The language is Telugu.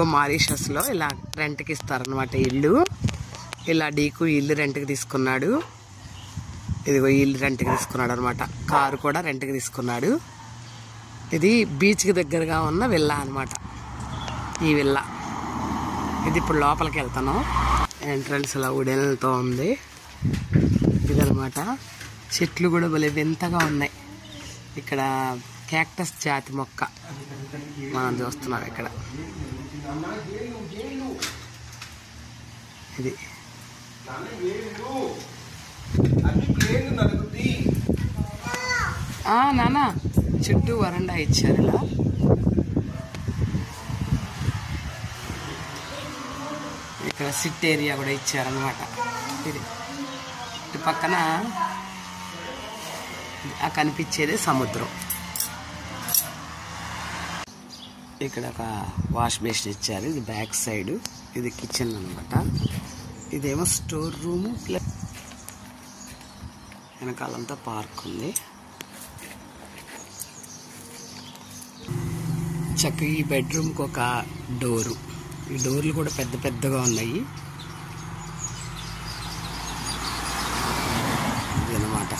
మారిషస్లో ఇలా రెంట్కి ఇస్తారనమాట ఇల్లు. ఇలా డీకు ఇల్లు రెంట్కి తీసుకున్నాడు. ఇదిగో ఇల్లు రెంట్కి తీసుకున్నాడు అనమాట. కారు కూడా రెంట్కి తీసుకున్నాడు. ఇది బీచ్కి దగ్గరగా ఉన్న విల్లా అనమాట. ఈ విల్లా ఇది ఇప్పుడు లోపలికి వెళ్తాను. ఎంట్రన్స్ ఇలా ఉడెలతో ఉంది. ఇదనమాట. చెట్లు కూడా భలే వింతగా ఉన్నాయి. ఇక్కడ క్యాక్టస్ జాతి మొక్క మనం చూస్తున్నాం ఇక్కడ. ఇది నానా చుట్టూ వరండా ఇచ్చారు. ఇలా ఇక్కడ సిట్ ఏరియా కూడా ఇచ్చారనమాట. ఇది ఇటు పక్కన కనిపించేది సముద్రం. ఇక్కడ ఒక వాష్ బేసిన్ ఇచ్చారు. ఇది బ్యాక్ సైడ్. ఇది కిచెన్ అనమాట. ఇదేమో స్టోర్ రూము. ప్లస్ వెనకాలంతా పార్క్ ఉంది. చక్కగా ఈ బెడ్రూమ్కి ఒక డోరు. ఈ డోర్లు కూడా పెద్ద పెద్దగా ఉన్నాయి. ఇది అనమాట.